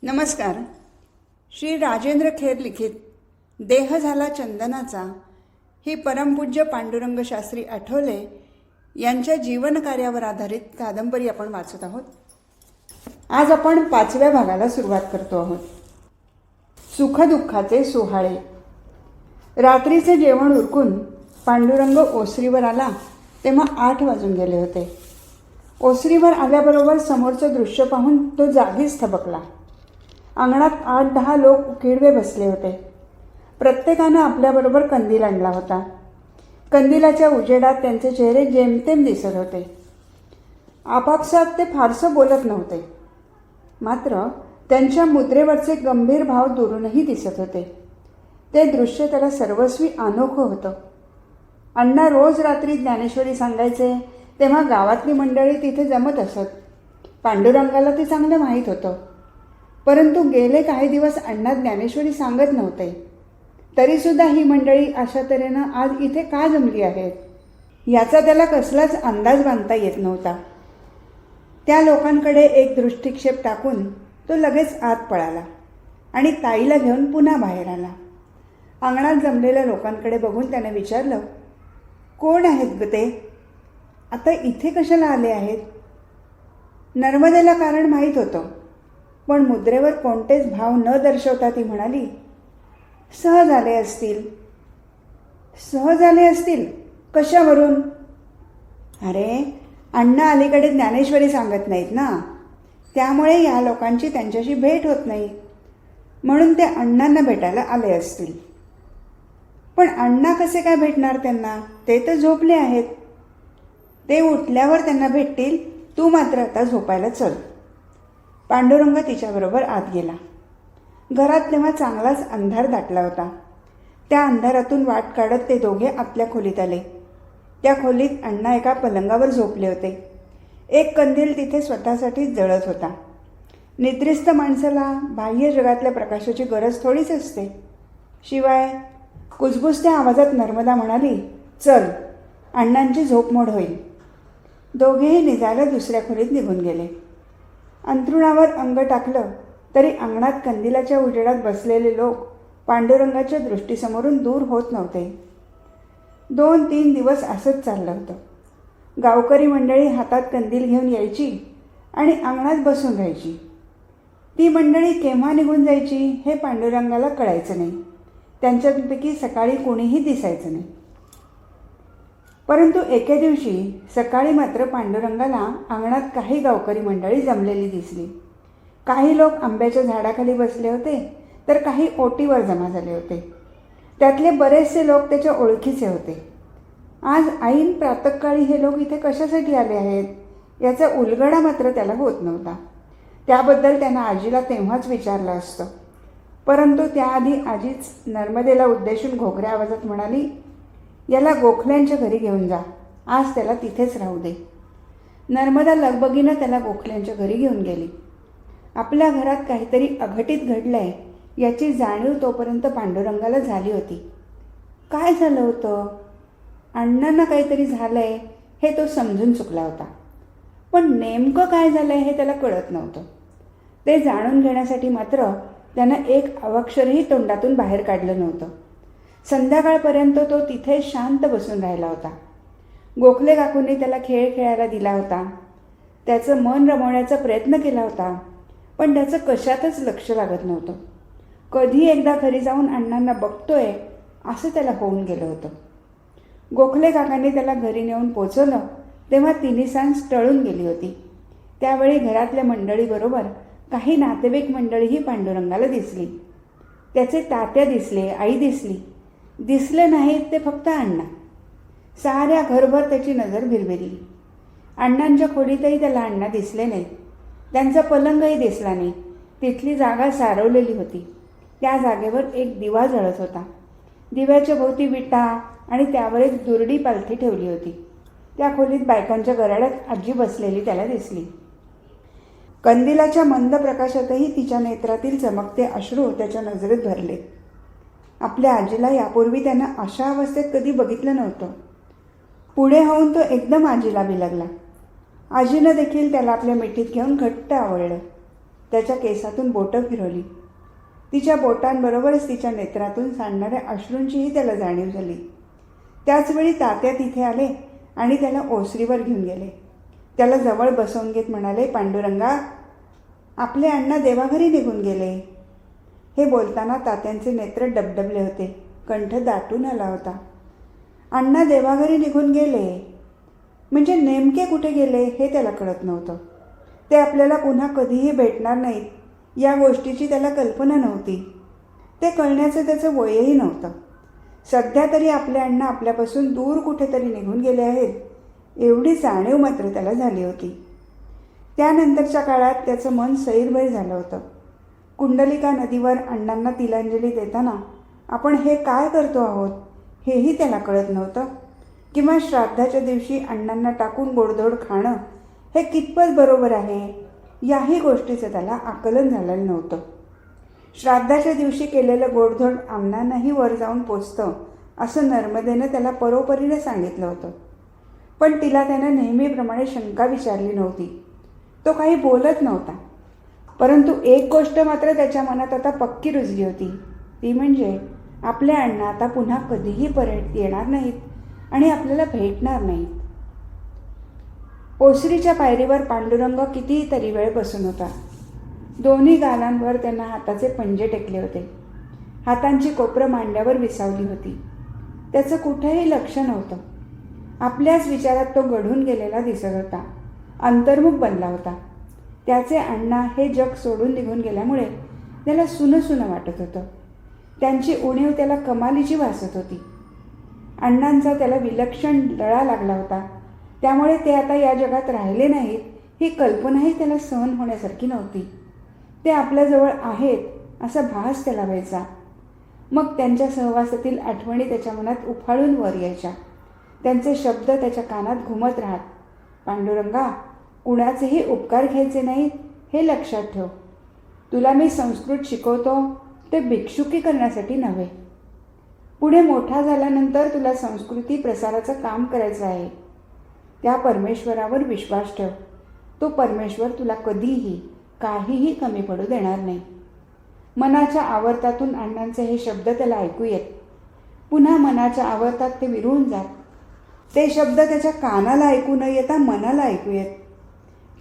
नमस्कार. श्री राजेंद्र खेर लिखित देह झाला चंदनाचा ही परमपूज्य पांडुरंग शास्त्री आठवले यांच्या जीवनकार्यावर आधारित कादंबरी आपण वाचत आहोत. आज आपण 5व्या भागाला सुरुवात करतो आहोत. सुखदुःखाचे सोहाळे. रात्रीचे जेवण उरकून पांडुरंग ओसरीवर आला तेव्हा 8 वाजून गेले होते. ओसरीवर आल्याबरोबर समोरचं दृश्य पाहून तो जागीच थबकला. अंगणात 8-10 लोक उकिडवे बसले होते. प्रत्येकानं आपल्याबरोबर कंदील आणला होता. कंदिलाच्या उजेडात त्यांचे चेहरे जेमतेम दिसत होते. आपापसात ते फारसं बोलत नव्हते, मात्र त्यांच्या मुद्रेवरचे गंभीर भाव दुरूनही दिसत होते. ते दृश्य त्याला सर्वस्वी अनोखं होतं. अण्णा रोज रात्री ज्ञानेश्वरी सांगायचे तेव्हा गावातली मंडळी तिथे जमत असत. पांडुरंगाला ते चांगलं माहीत होतं. परंतु गेले काही दिवस अण्णा ज्ञानेश्वरी सांगत नव्हते. तरीसुद्धा ही मंडळी अशा तऱ्हेनं आज इथे का जमली आहेत याचा त्याला कसलाच अंदाज बांधता येत नव्हता. त्या लोकांकडे एक दृष्टिक्षेप टाकून तो लगेच आत पळाला आणि ताईला घेऊन पुन्हा बाहेर आला. अंगणात जमलेल्या लोकांकडे बघून त्याने विचारलं, कोण आहेत ग ते? आता इथे कशाला आले आहेत? नर्मदेला कारण माहीत होतं, पण मुद्रेवर कोणतेच भाव न दर्शवता ती म्हणाली, सहज आले असतील. सहज आले असतील? कशावरून? अरे, अण्णा अलीकडे ज्ञानेश्वरी सांगत नाहीत ना, त्यामुळे या लोकांची त्यांच्याशी भेट होत नाही, म्हणून ते अण्णांना भेटायला आले असतील. पण अण्णा कसे काय भेटणार त्यांना? ते तर झोपले आहेत. ते उठल्यावर त्यांना भेटतील. तू मात्र आता झोपायला चल. पांडुरंग तिच्याबरोबर आत गेला. घरात तेव्हा चांगलाच अंधार दाटला होता. त्या अंधारातून वाट काढत ते दोघे आतल्या खोलीत आले. त्या खोलीत अण्णा एका पलंगावर झोपले होते. एक कंदील तिथे स्वतःसाठीच जळत होता. निद्रिस्त माणसाला बाह्य जगातल्या प्रकाशाची गरज थोडीच असते. शिवाय कुजबुजत्या आवाजात नर्मदा म्हणाली, चल, अण्णांची झोपमोड होईल. दोघेही निजायला दुसऱ्या खोलीत निघून गेले. अंथरुणावर अंग टाकलं तरी अंगणात कंदिलाच्या उजेडात बसलेले लोक पांडुरंगाच्या दृष्टीसमोरून दूर होत नव्हते. 2-3 दिवस असंच चाललं होतं. गावकरी मंडळी हातात कंदील घेऊन यायची आणि अंगणात बसून राहायची. ती मंडळी केव्हा निघून जायची हे पांडुरंगाला कळायचं नाही. त्यांच्यापैकी सकाळी कोणीही दिसायचं नाही. परंतु एके दिवशी सकाळी मात्र पांडुरंगाला अंगणात काही गावकरी मंडळी जमलेली दिसली. काही लोक आंब्याच्या झाडाखाली बसले होते, तर काही ओटीवर जमा झाले होते. त्यातले बरेचसे लोक त्याच्या ओळखीचे होते. आज ऐन प्रातःकाळी हे लोक इथे कशासाठी आले आहेत याचा उलगडा मात्र त्याला होत नव्हता. त्याबद्दल त्यानं आजीला तेव्हाच विचारलं असतं. परंतु त्याआधी आजीच नर्मदेला उद्देशून घोगऱ्या आवाजात म्हणाली, याला गोखल्यांच्या घरी घेऊन जा, आज त्याला तिथेच राहू दे. नर्मदा लगबगीनं त्याला गोखल्यांच्या घरी घेऊन गेली. आपल्या घरात काहीतरी अघटित घडलंय याची जाणीव तोपर्यंत पांडुरंगाला झाली होती. काय झालं होतं? अण्णांना काहीतरी झालंय हे तो समजून चुकला होता, पण नेमकं काय झालंय हे त्याला कळत नव्हतं. ते जाणून घेण्यासाठी मात्र त्यानं एक अवाक्षरही तोंडातून बाहेर काढलं नव्हतं. संध्याकाळपर्यंत तो तिथे शांत बसून राहिला होता. गोखले काकूंनी त्याला खेळ खेळायला दिला होता. त्याचं मन रमवण्याचा प्रयत्न केला होता, पण त्याचं कशातच लक्ष लागत नव्हतं. कधी एकदा घरी जाऊन अण्णांना बघतोय असं त्याला होऊन गेलं होतं. गोखले काकांनी त्याला घरी नेऊन पोचवलं तेव्हा तिन्ही सांज टळून गेली होती. त्यावेळी घरातल्या मंडळीबरोबर काही नातेवाईक मंडळीही पांडुरंगाला दिसली. त्याचे तात्या दिसले, आई दिसली. दिसले नाहीत ते फक्त अण्णा. साऱ्या घरभर त्याची नजर भिरभिरली. अण्णांच्या खोलीतही त्याला अण्णा दिसले नाहीत. त्यांचा पलंगही दिसला नाही. तिथली जागा सारवलेली होती. त्या जागेवर एक दिवा जळत होता. दिव्याच्या भोवती विटा आणि त्यावर एक दुरडी पालथी ठेवली होती. त्या खोलीत बायकांच्या गराड्यात आजी बसलेली त्याला दिसली. कंदिलाच्या मंद प्रकाशातही तिच्या नेत्रातील चमकते अश्रू त्याच्या नजरेत भरले. आपल्या आजीला यापूर्वी त्यानं अशा अवस्थेत कधी बघितलं नव्हतं. पुढे होऊन तो एकदम आजीला बिलगला. आजीनं देखील त्याला आपल्या मिठीत घेऊन घट्ट आवळलं. त्याच्या केसातून बोटं फिरवली. तिच्या बोटांबरोबरच तिच्या नेत्रातून सांडणाऱ्या अश्रूंचीही त्याला जाणीव झाली. त्याचवेळी तात्या तिथे आले आणि त्याला ओसरीवर घेऊन गेले. त्याला जवळ बसवून घेत म्हणाले, पांडुरंगा, आपले अण्णा देवाघरी निघून गेले. हे बोलताना तात्यांचे नेत्र डबडबले होते. कंठ दाटून आला होता. अण्णा देवाघरी निघून गेले म्हणजे नेमके कुठे गेले हे त्याला कळत नव्हतं. ते आपल्याला पुन्हा कधीही भेटणार नाहीत या गोष्टीची त्याला कल्पना नव्हती. ते कळण्याचं त्याचं वयही नव्हतं. सध्या तरी आपले अण्णा आपल्यापासून दूर कुठेतरी निघून गेले आहेत एवढी जाणीव मात्र त्याला झाली होती. त्यानंतरच्या काळात त्याचं मन सैरभैर झालं होतं. कुंडलिका नदीवर अण्णांना तिलांजली देताना आपण हे काय करतो आहोत हेही त्याला कळत नव्हतं. किंवा श्राद्धाच्या दिवशी अण्णांना टाकून गोडधोड खाणं हे कितपत बरोबर आहे याही गोष्टीचं त्याला आकलन झालेलं नव्हतं. श्राद्धाच्या दिवशी केलेलं गोडधोड अण्णांनाही वर जाऊन पोचतं असं नर्मदेनं त्याला परोपरीने सांगितलं होतं. पण तिला त्यानं नेहमीप्रमाणे शंका विचारली नव्हती. तो काही बोलत नव्हता. परंतु एक गोष्ट मात्र त्याच्या मनात आता पक्की रुजली होती. ती म्हणजे आपले अण्णा आता पुन्हा कधीही परत येणार नाहीत आणि आपल्याला भेटणार नाहीत. ओसरीच्या पायरीवर पांडुरंग कितीतरी वेळ बसून होता. दोन्ही गालांवर त्यांना हाताचे पंजे टेकले होते. हातांची कोपरं मांड्यावर विसावली होती. त्याचं कुठेही लक्ष नव्हतं. आपल्याच विचारात तो गढून गेलेला दिसत होता. अंतर्मुख बनला होता. त्याचे अण्णा हे जग सोडून निघून गेल्यामुळे त्याला सुनं वाटत होतं. त्यांची उणीव त्याला कमालीची भासत होती. अण्णांचा त्याला विलक्षण लळा लागला होता. त्यामुळे ते आता या जगात राहिले नाहीत ही कल्पनाही त्याला सहन होण्यासारखी नव्हती. ते आपल्याजवळ आहेत असा भास त्याला व्हायचा. मग त्यांच्या सहवासातील आठवणी त्याच्या मनात उफाळून वर यायच्या. त्यांचे शब्द त्याच्या कानात घुमत राहत. पांडुरंगा, कुणाचेही उपकार घ्यायचे नाहीत हे लक्षात ठेव. तुला मी संस्कृत शिकवतो ते भिक्षुकी करण्यासाठी नव्हे. पुढे मोठा झाल्यानंतर तुला संस्कृती प्रसाराचं काम करायचं आहे. त्या परमेश्वरावर विश्वास ठेव. तो परमेश्वर तुला कधीही काहीही कमी पडू देणार नाही. मनाच्या आवर्तातून अण्णांचे हे शब्द त्याला ऐकू येत. पुन्हा मनाच्या आवर्तात ते विरून जात. ते शब्द त्याच्या कानाला ऐकू न येता मनाला ऐकू येत.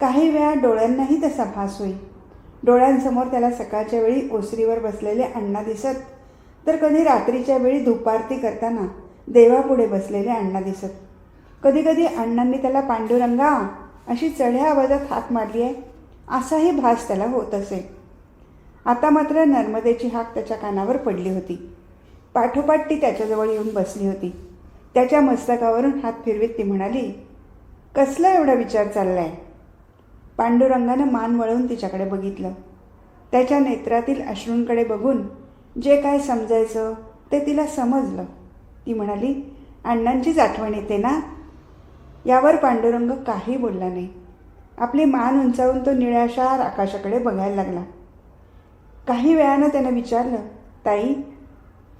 काही वेळा डोळ्यांनाही तसा भास होई. डोळ्यांसमोर त्याला सकाळच्या वेळी ओसरीवर बसलेले अण्णा दिसत, तर कधी रात्रीच्या वेळी धुपारती करताना देवापुढे बसलेले अण्णा दिसत. कधी कधी अण्णांनी त्याला पांडुरंगा अशी चढ्या आवाजात हाक मारली आहे असाही भास त्याला होत असे. आता मात्र नर्मदेची हाक त्याच्या कानावर पडली होती. पाठोपाठ ती त्याच्याजवळ येऊन बसली होती. त्याच्या मस्तकावरून हात फिरवीत ती म्हणाली, कसला एवढा विचार चाललाय? पांडुरंगानं मान वळवून तिच्याकडे बघितलं. त्याच्या नेत्रातील अश्रूंकडे बघून जे काय समजायचं ते तिला समजलं. ती म्हणाली, अण्णांचीच आठवण येते ना? यावर पांडुरंग काही बोलला नाही. आपली मान उंचावून तो निळ्याशार आकाशाकडे बघायला लागला. काही वेळानं त्यानं विचारलं, ताई,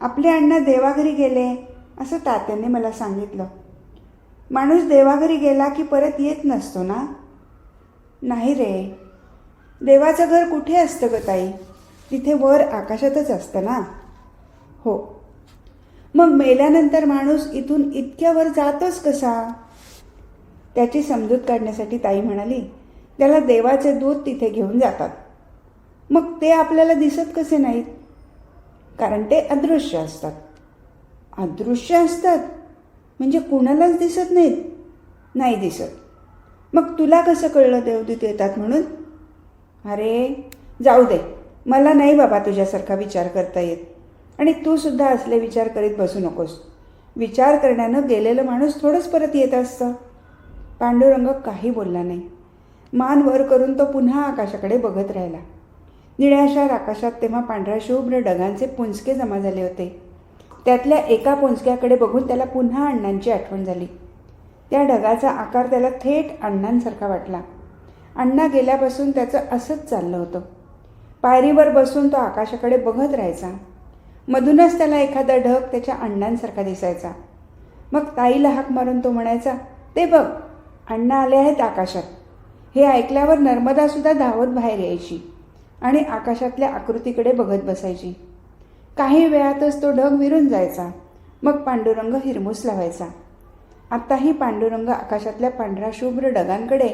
आपले अण्णा देवाघरी गेले असं तात्यांनी मला सांगितलं. माणूस देवाघरी गेला की परत येत नसतो ना? नाही रे, देवाचं घर कुठे असतं ग ताई? तिथे वर आकाशातच असतं ना. हो, मग मेल्यानंतर माणूस इथून इतक्यावर जातोच कसा? त्याची समजूत काढण्यासाठी ताई म्हणाली, त्याला देवाचे दूत तिथे घेऊन जातात. मग ते आपल्याला दिसत कसे नाहीत? कारण ते अदृश्य असतात. अदृश्य असतात म्हणजे कुणालाच दिसत नाहीत? नाही दिसत. मग तुला कसं कळलं देवदूत येतात म्हणून? अरे जाऊ दे, मला नाही बाबा तुझ्यासारखा विचार करता येत. आणि तू सुद्धा असले विचार करीत बसू नकोस. विचार करण्यानं गेलेलं माणूस थोडंच परत येत असतं. पांडुरंग काही बोलला नाही. मान वर करून तो पुन्हा आकाशाकडे बघत राहिला. निळ्याशार आकाशात तेव्हा पांढऱ्या शुभ्र ढगांचे पुंजके जमा झाले होते. त्यातल्या एका पुंजक्याकडे बघून त्याला पुन्हा अण्णांची आठवण झाली. त्या ढगाचा आकार त्याला थेट अण्णांसारखा वाटला. अण्णा गेल्यापासून त्याचं असंच चाललं होतं. पायरीवर बसून तो आकाशाकडे बघत राहायचा. मधूनच त्याला एखादा ढग त्याच्या अण्णांसारखा दिसायचा. मग ताईला हाक मारून तो म्हणायचा, ते बघ, अण्णा आले आहेत आकाशात. हे ऐकल्यावर नर्मदासुद्धा धावत बाहेर यायची. आणि आकाशातल्या आकृतीकडे बघत बसायची. काही वेळातच तो ढग विरून जायचा. मग पांडुरंग हिरमुसला व्हायचा. आत्ताही पांडुरंग आकाशातल्या पांढऱ्या शुभ्र ढगांकडे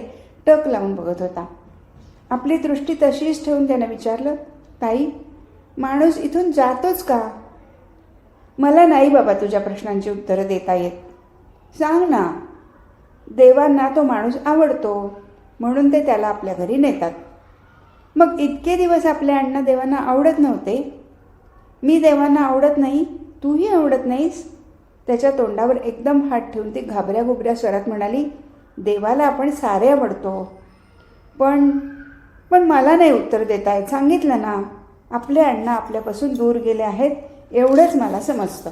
टक लावून बघत होता. आपली दृष्टी तशीच ठेवून त्यानं विचारलं, ताई, माणूस इथून जातोच का? मला नाही बाबा तुझ्या प्रश्नांची उत्तरं देता येत. सांग ना. देवांना तो माणूस आवडतो म्हणून ते त्याला आपल्या घरी नेतात. मग इतके दिवस आपले अण्णा देवांना आवडत नव्हते? मी देवांना आवडत नाही, तूही आवडत नाहीस? त्याच्या तोंडावर एकदम हात ठेवून ती घाबऱ्या घुबऱ्या स्वरात म्हणाली, देवाला आपण सारे आवडतो. पण पण मला नाही उत्तर देता येत. सांगितलं ना, आपले अण्णा आपल्यापासून दूर गेले आहेत एवढंच मला समजतं.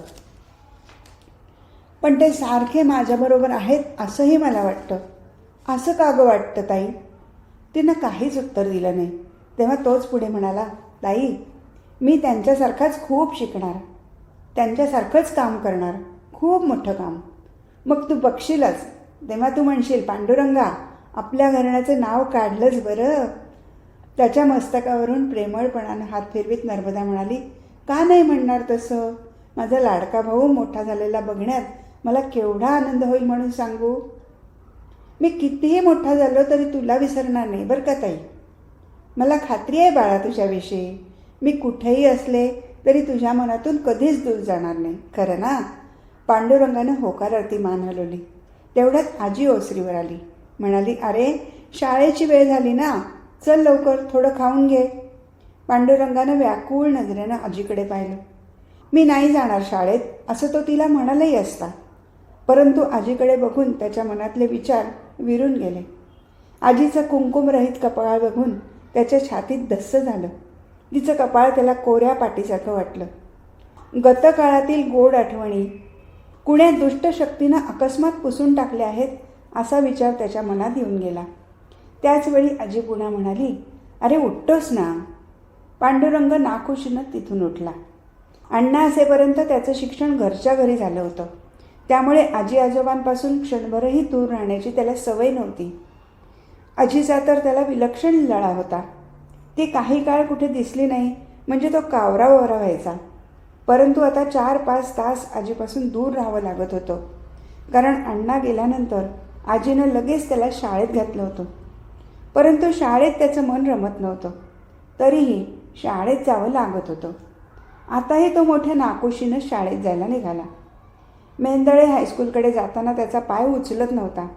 पण ते सारखे माझ्याबरोबर आहेत असंही मला वाटतं. असं का गं वाटतं ताई? तिनं काहीच उत्तर दिलं नाही. तेव्हा तोच पुढे म्हणाला, ताई, मी त्यांच्यासारखाच खूप शिकणार, त्यांच्यासारखंच काम करणार, खूप मोठं काम. मग तू बघशीलच. तेव्हा तू म्हणशील, पांडुरंगा, आपल्या घराण्याचं नाव काढलंच बरं. त्याच्या मस्तकावरून प्रेमळपणानं हात फिरवीत नर्मदा म्हणाली, का नाही म्हणणार तसं? माझा लाडका भाऊ मोठा झालेला बघण्यात मला केवढा आनंद होईल म्हणून सांगू. मी कितीही मोठा झालो तरी तुला विसरणार नाही बरं का ताई. मला खात्री आहे बाळा तुझ्याविषयी. मी कुठेही असले तरी तुझ्या मनातून कधीच दूर जाणार नाही. खरं ना? पांडुरंगानं होकारार्थी मान हलवली. तेवढ्यात आजी ओसरीवर आली. म्हणाली, अरे, शाळेची वेळ झाली ना, चल लवकर, थोडं खाऊन घे. पांडुरंगानं व्याकुळ नजरेनं आजीकडे पाहिलं. मी नाही जाणार शाळेत असं तो तिला म्हणालही असता, परंतु आजीकडे बघून त्याच्या मनातले विचार विरून गेले. आजीचं कुंकुमरहित कपाळ बघून त्याच्या छातीत धस्स झालं. तिचं कपाळ त्याला कोऱ्या पाटीसारखं वाटलं. गतकाळातील गोड आठवणी कुण्या दुष्ट शक्तीनं अकस्मात पुसून टाकल्या आहेत असा विचार त्याच्या मनात येऊन गेला. त्याचवेळी आजी पुन्हा म्हणाली, अरे उठतोस ना. पांडुरंग नाखुशीनं तिथून उठला. अण्णा असेपर्यंत त्याचं शिक्षण घरच्या घरी झालं होतं. त्यामुळे आजी आजोबांपासून क्षणभरही दूर राहण्याची त्याला सवय नव्हती. आजीचा तर त्याला विलक्षण लळा होता. ती काही काळ कुठे दिसली नाही म्हणजे तो कावरावरा व्हायचा. परंतु आता 4-5 तास आजीपासून दूर राहावं लागत होतं, कारण अण्णा गेल्यानंतर आजीनं लगेच त्याला शाळेत घातलं होतं. परंतु शाळेत त्याचं मन रमत नव्हतं. तरीही शाळेत जावं लागत होतं. आताही तो मोठ्या नाकोशीनं शाळेत जायला निघाला. मेंदळे हायस्कूलकडे जाताना त्याचा पाय उचलत नव्हता.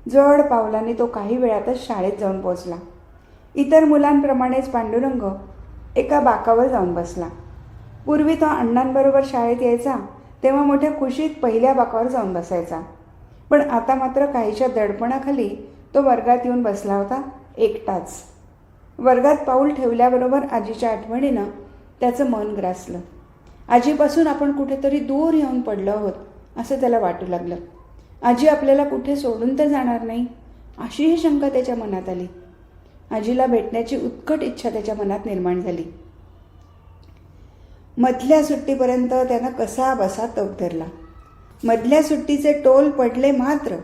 जड पावलांनी तो काही वेळातच शाळेत जाऊन पोचला. इतर मुलांप्रमाणेच पांडुरंग एका बाकावर जाऊन बसला. पूर्वी तो अण्णांबरोबर शाळेत यायचा तेव्हा मोठ्या खुशीत पहिल्या बाकावर जाऊन बसायचा. पण आता मात्र काहीच्या दडपणाखाली तो वर्गात येऊन बसला होता, एकटाच. वर्गात पाऊल ठेवल्याबरोबर आजीच्या आठवणीनं त्याचं मन ग्रासलं. आजीपासून आपण कुठेतरी दूर येऊन पडलो आहोत असं त्याला वाटू लागलं. आजी आपल्याला कुठे सोडून तर जाणार नाही अशीही शंका त्याच्या मनात आली. आजीला भेटण्याची उत्कट इच्छा त्याच्या मनात निर्माण झाली. मधल्या सुट्टीपर्यंत त्यानं कसा बसा तग धरला. मधल्या सुट्टीचे टोल पडले मात्र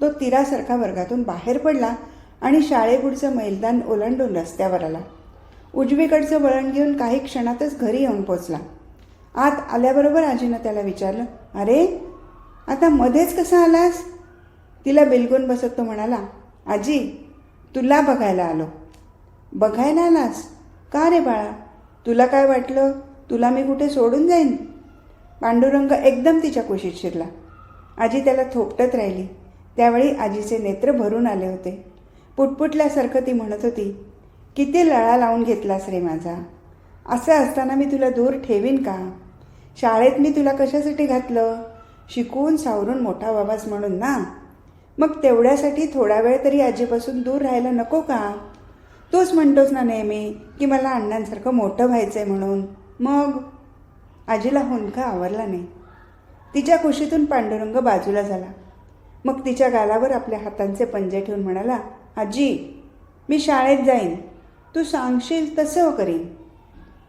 तो तीरासारखा वर्गातून बाहेर पडला आणि शाळेपुढचं मैदान ओलांडून रस्त्यावर आला. उजवीकडचं वळण घेऊन काही क्षणातच घरी येऊन पोचला. आत आल्याबरोबर आजीनं त्याला विचारलं, अरे, आता मध्येच कसा आलास? तिला बिलगून बसत तो म्हणाला, आजी, तुला बघायला आलो. बघायला आलास? का रे बाळा? तुला काय वाटलं तुला मी कुठे सोडून जाईन? पांडुरंग एकदम तिच्या कुशीत शिरला. आजी त्याला थोपटत राहिली. त्यावेळी आजीचे नेत्र भरून आले होते. पुटपुटल्यासारखं ती म्हणत होती, किती लळा लावून घेतलास रे माझा. असं असताना मी तुला दूर ठेवीन का? शाळेत मी तुला कशासाठी घातलं? शिकून सावरून मोठा व्हावास म्हणून ना. मग तेवढ्यासाठी थोडा वेळ तरी आजीपासून दूर राहायला नको का? तूच म्हणतोस ना नेहमी की मला अण्णांसारखं मोठं व्हायचं आहे म्हणून. मग आजीला हुंदका आवरला नाही. तिच्या कुशीतून पांडुरंग बाजूला झाला. मग तिच्या गालावर आपल्या हातांचे पंजे ठेवून म्हणाला, आजी, मी शाळेत जाईन. तू सांगशील तसं करीन.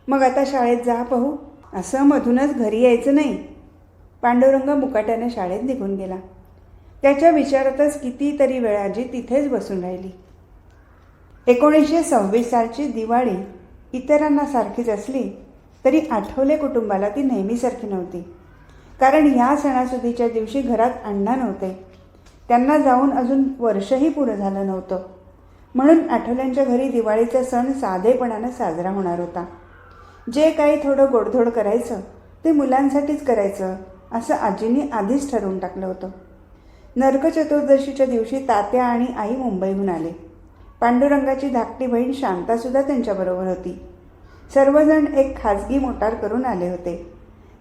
मग आता शाळेत जा पाहू. असं मधूनच घरी यायचं नाही. पांडुरंग मुकाट्याने शाळेत निघून गेला. त्याच्या विचारातच कितीतरी वेळ आजी तिथेच बसून राहिली. 1926 सालची दिवाळी इतरांना सारखीच असली तरी आठवले कुटुंबाला ती नेहमीसारखी नव्हती. कारण ह्या सणासुदीच्या दिवशी घरात अण्णा नव्हते. त्यांना जाऊन अजून वर्षही पुरं झालं नव्हतं. म्हणून आठवल्यांच्या घरी दिवाळीचा सण साधेपणानं साजरा होणार होता. जे काही थोडं गोडधोड करायचं ते मुलांसाठीच करायचं असं आजींनी आधीच ठरवून टाकलं होतं. नरक चतुर्दशीच्या दिवशी तात्या आणि आई मुंबईहून आले. पांडुरंगाची धाकटी बहीण शांतासुद्धा त्यांच्याबरोबर होती. सर्वजण एक खाजगी मोटार करून आले होते.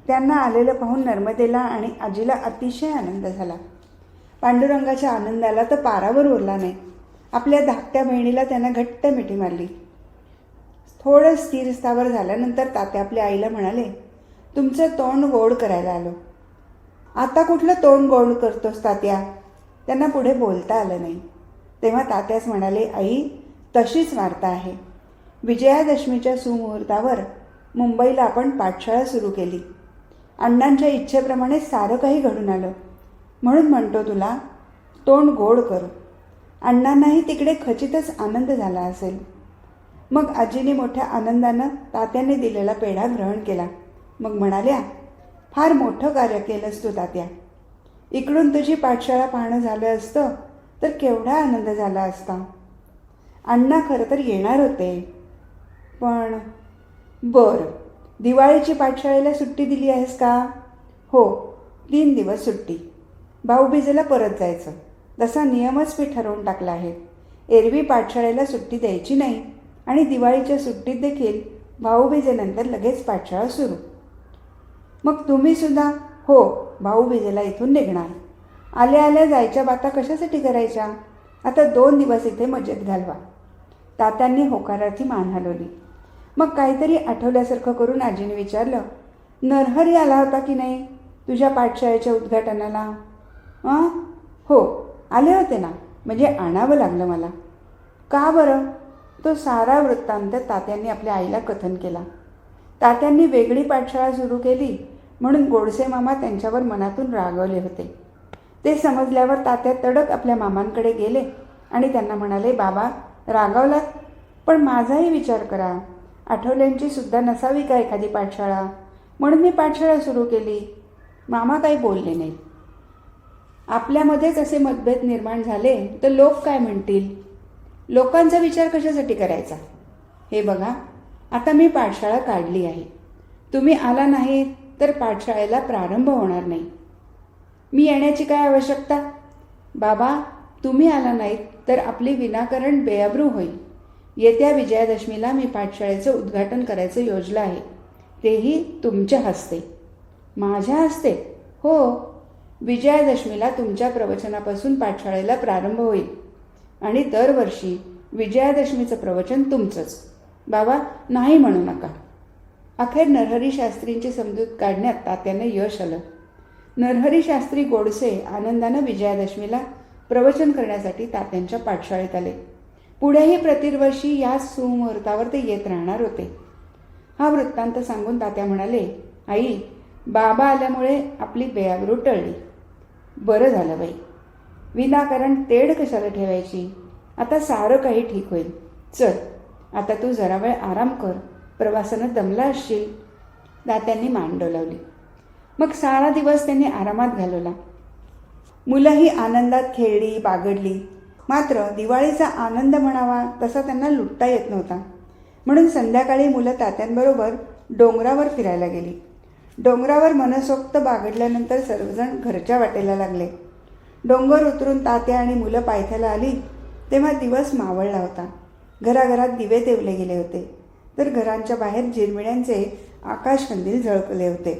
त्यांना आलेलं पाहून नर्मदेला आणि आजीला अतिशय आनंद झाला. पांडुरंगाच्या आनंदाला तर पारावर उरला नाही. आपल्या धाकट्या बहिणीला त्यानं घट्ट मिठी मारली. थोडं स्थिर स्थावर झाल्यानंतर तात्या आपल्या आईला म्हणाले, तुमचं तोंड गोड करायला आलो. आता कुठलं तोंड गोड करतोस तात्या? त्यांना पुढे बोलता आलं नाही. तेव्हा तात्याच म्हणाले, आई तशीच वार्ता आहे. विजयादशमीच्या सुमुहूर्तावर मुंबईला आपण पाठशाळा सुरू केली. अण्णांच्या इच्छेप्रमाणे सारं काही घडून आलं. म्हणून म्हणतो तुला, तोंड गोड कर. अण्णांनाही तिकडे खचितच आनंद झाला असेल. मग आजीने मोठ्या आनंदानं तात्याने दिलेला पेढा ग्रहण केला. मग म्हणाल्या, फार मोठं कार्य केलंस तू तात्या. इकडून तुझी पाठशाळा पाहणं झालं असतं तर केवढा आनंद झाला असता. अण्णा खरं तर येणार होते, पण बरं, दिवाळीची पाठशाळेला सुट्टी दिली आहेस का? हो, 3 दिवस सुट्टी. भाऊबीजेला परत जायचं तसा नियमच मी ठरवून टाकला आहे. एरवी पाठशाळेला सुट्टी द्यायची नाही आणि दिवाळीच्या सुट्टीत देखील भाऊबीजेनंतर लगेच पाठशाळा सुरू. मग तुम्ही सुद्धा? हो, भाऊबीजेला इथून निघणार. आल्या आल्या जायच्या बाता कशासाठी करायच्या? आता 2 दिवस इथे मजेत घालवा. तात्यांनी होकारार्थी मान हलवली. मग काहीतरी आठवल्यासारखं करून आजीने विचारलं, नरहरी आला होता की नाही तुझ्या पाठशाळेच्या उद्घाटनाला? हो, आले होते ना. म्हणजे आणावं लागलं मला. का बरं? तो सारा वृत्तांत तात्यांनी आपल्या आईला कथन केला. तात्यांनी वेगळी पाठशाळा सुरू केली म्हणून गोडसे मामा त्यांच्यावर मनातून रागवले होते. ते समजल्यावर तात्या तडक आपल्या मामांकडे गेले आणि त्यांना म्हणाले, बाबा रागावलात, पण माझाही विचार करा. आठवल्यांची सुद्धा नसावी का एखादी पाठशाळा? म्हणून मी पाठशाळा सुरू केली. मामा काही बोलले नाही. आपल्यामध्येच असे मतभेद निर्माण झाले तर लोक काय म्हणतील? लोकांचा विचार कशासाठी करायचा? हे बघा, आता मी पाठशाळा काढली आहे. तुम्ही आला नाही तर पाठशाळेला प्रारंभ होणार नाही. मी येण्याची काय आवश्यकता? बाबा, तुम्ही आला नाहीत तर आपली विनाकारण बेअब्रू होईल. येत्या विजयादशमीला मी पाठशाळेचं उद्घाटन करायचं योजलं आहे. तेही तुमच्या हस्ते. माझ्या हस्ते? हो, विजयादशमीला तुमच्या प्रवचनापासून पाठशाळेला प्रारंभ होईल आणि दरवर्षी विजयादशमीचं प्रवचन तुमचंच. बाबा, नाही म्हणू नका. अखेर नरहरी शास्त्रींची समजूत काढण्यात तात्याने यश आलं. नरहरी शास्त्री गोडसे आनंदानं विजयादशमीला प्रवचन करण्यासाठी तात्यांच्या पाठशाळेत आले. पुढेही प्रतिवर्षी या सुमुहूर्तावर ते येत राहणार होते. हा वृत्तांत सांगून तात्या म्हणाले, आई, बाबा आल्यामुळे आपली बेअब्रू टळली. बरं झालं बाई. विनाकारण तेढ कशाला ठेवायची? आता सारं काही ठीक होईल. चल, आता तू जरा वेळ आराम कर. प्रवासानं दमला असशील. तात्यांनी मान डोलावली. मग सारा दिवस त्यांनी आरामात घालवला. मुलंही आनंदात खेळली, बागडली. मात्र दिवाळीचा आनंद म्हणावा तसा त्यांना लुटता येत नव्हता. म्हणून संध्याकाळी मुलं तात्यांबरोबर डोंगरावर फिरायला गेली. डोंगरावर मनसोक्त बागडल्यानंतर सर्वजण घरच्या वाटेला लागले. डोंगर उतरून तात्या आणि मुलं पायथ्याला आली तेव्हा दिवस मावळला होता. घराघरात दिवे तेवले गेले होते तर घरांच्या बाहेर झिरमिळ्यांचे आकाशकंदील झळकले होते.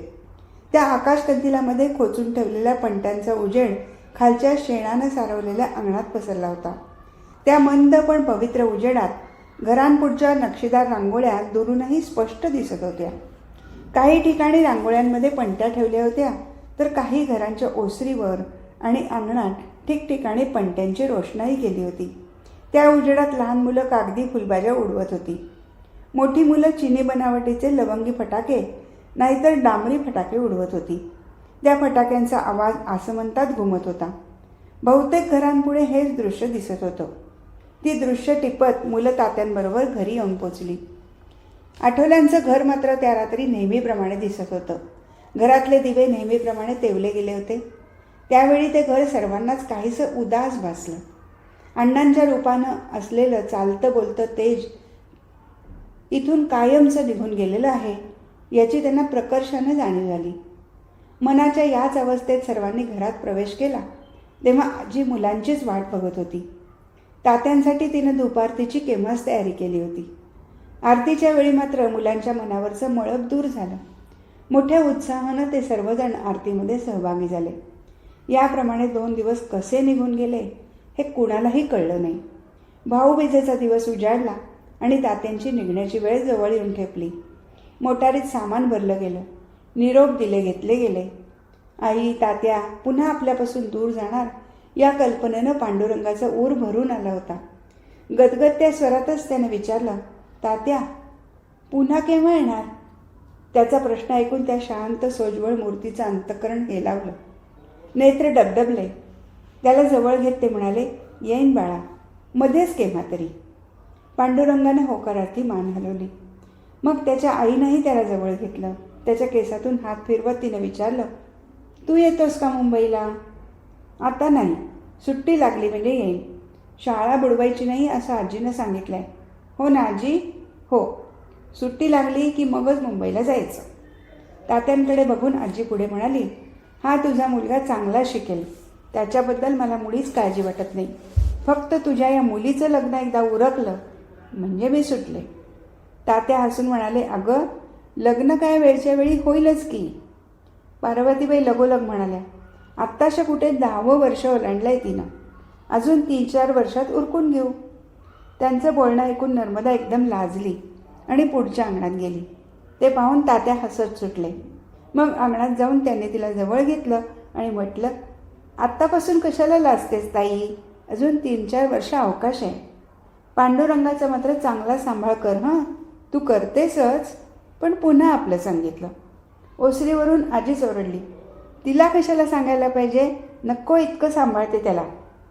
त्या आकाशकंदिलामध्ये खोचून ठेवलेल्या पणत्यांचा उजेड खालच्या शेणानं सारवलेल्या अंगणात पसरला होता. त्या मंद पण पवित्र उजेडात घरांपुढच्या नक्षीदार रांगोळ्या दुरूनही स्पष्ट दिसत होत्या. काही ठिकाणी रांगोळ्यांमध्ये पणत्या ठेवल्या होत्या तर काही घरांच्या ओसरीवर आणि अंगणात ठिकठिकाणी पणत्यांची रोषणाई केली होती. त्या उजेडात लहान मुलं कागदी फुलबाज्या उडवत होती. मोठी मुलं चिनी बनावटीचे लवंगी फटाके नाहीतर डांबरी फटाके उडवत होती. त्या फटाक्यांचा आवाज आसमंतात घुमत होता. बहुतेक घरांपुढे हेच दृश्य दिसत होतं. ती दृश्य टिपत मुलं तात्यांबरोबर घरी येऊन पोचली. आठवल्यांचं घर मात्र त्या रात्री नेहमीप्रमाणे दिसत होतं. घरातले दिवे नेहमीप्रमाणे तेवले गेले होते. त्यावेळी ते घर सर्वांनाच काहीसं उदास भासलं. अण्णांच्या रूपानं असलेलं चालतं बोलतं तेज इथून कायमचं निघून गेलेलं आहे याची त्यांना प्रकर्षानं जाणीव झाली. मनाच्या याच अवस्थेत सर्वांनी घरात प्रवेश केला तेव्हा आजी मुलांचीच वाट बघत होती. तात्यांसाठी तिनं दुपारतीची केव्हाच तयारी केली होती. आरतीच्या वेळी मात्र मुलांच्या मनावरचं मळप दूर झालं. मोठ्या उत्साहानं ते सर्वजण आरतीमध्ये सहभागी झाले. याप्रमाणे 2 दिवस कसे निघून गेले हे कुणालाही कळलं नाही. भाऊबीजेचा दिवस उजाडला आणि तात्यांची निघण्याची वेळ जवळ येऊन ठेपली. मोटारीत सामान भरलं गेलं. निरोप दिले घेतले गेले. आई तात्या पुन्हा आपल्यापासून दूर जाणार या कल्पनेनं पांडुरंगाचा ऊर भरून आला होता. गदगदत्या स्वरातच त्याने विचारलं, तात्या पुन्हा केव्हा येणार? त्याचा प्रश्न ऐकून त्या शांत सोज्वळ मूर्तीचं अंतःकरण हेलावलं. नेत्र डबडबले. त्याला जवळ घेत ते म्हणाले, येईन बाळा, मध्येच केव्हा तरी. पांडुरंगाने होकारार्थी मान हलवली. मग त्याच्या आईनंही त्याला जवळ घेतलं. त्याच्या केसातून हात फिरवत तिने विचारलं, तू येतोस का मुंबईला? आता नाही, सुट्टी लागली म्हणजे येईन. शाळा बुडवायची नाही असं आजीनं सांगितलंय. हो ना आजी? हो, सुट्टी लागली की मगच मुंबईला जायचं. तात्यांकडे बघून आजी पुढे म्हणाली, हा तुझा मुलगा चांगला शिकेल, त्याच्याबद्दल मला मुळीच काळजी वाटत नाही. फक्त तुझ्या या मुलीचं लग्न एकदा उरकलं म्हणजे मी सुटले. तात्या हसून म्हणाले, अगं लग्न काय वेळच्या वेळी होईलच की. पार्वतीबाई लगोलग म्हणाल्या, आत्ताशा कुठे 10वं वर्ष ओलांडलंय तिनं, अजून 3-4 वर्षात उरकून घेऊ. त्यांचं बोलणं ऐकून नर्मदा एकदम लाजली आणि पुढच्या अंगणात गेली. ते पाहून तात्या हसत सुटले. मग अंगणात जाऊन त्याने तिला जवळ घेतलं आणि म्हटलं, आत्तापासून कशाला लाजतेस ताई, अजून 3-4 वर्ष अवकाश आहे. पांडुरंगाचा मात्र चांगला सांभाळ कर हां, तू करतेसच, पण पुन्हा आपलं सांगितलं. ओसरीवरून आजीच ओरडली, तिला कशाला सांगायला पाहिजे, नको इतकं सांभाळते त्याला.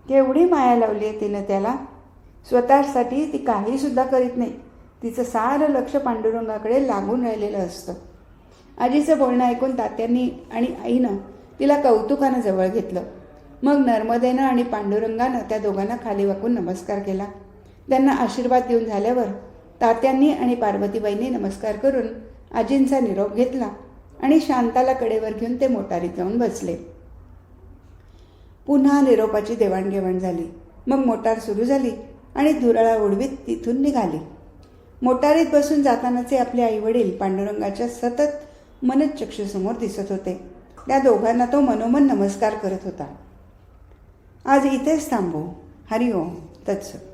केवढी माया लावली आहे तिनं त्याला. स्वतःसाठी ती काहीसुद्धा करीत नाही. तिचं सारं लक्ष पांडुरंगाकडे लागून राहिलेलं असतं. आजीचं बोलणं ऐकून तात्यांनी आणि आईनं तिला कौतुकानं जवळ घेतलं. मग नर्मदेनं आणि पांडुरंगानं त्या दोघांना खाली वाकून नमस्कार केला. त्यांना आशीर्वाद देऊन झाल्यावर तात्यांनी आणि पार्वतीबाईंनी नमस्कार करून आजींचा निरोप घेतला आणि शांताला कडेवर घेऊन ते मोटारीत जाऊन बसले. पुन्हा निरोपाची देवाणघेवाण झाली. मग मोटार सुरू झाली आणि धुरळा उडवीत तिथून निघाली. मोटारीत बसून जातानाचे आपले आईवडील पांडुरंगाच्या सतत मनःचक्षुसमोर दिसत होते. त्या दोघांना तो मनोमन नमस्कार करत होता. आज इथेच थांबू. हरिओम तत्सत.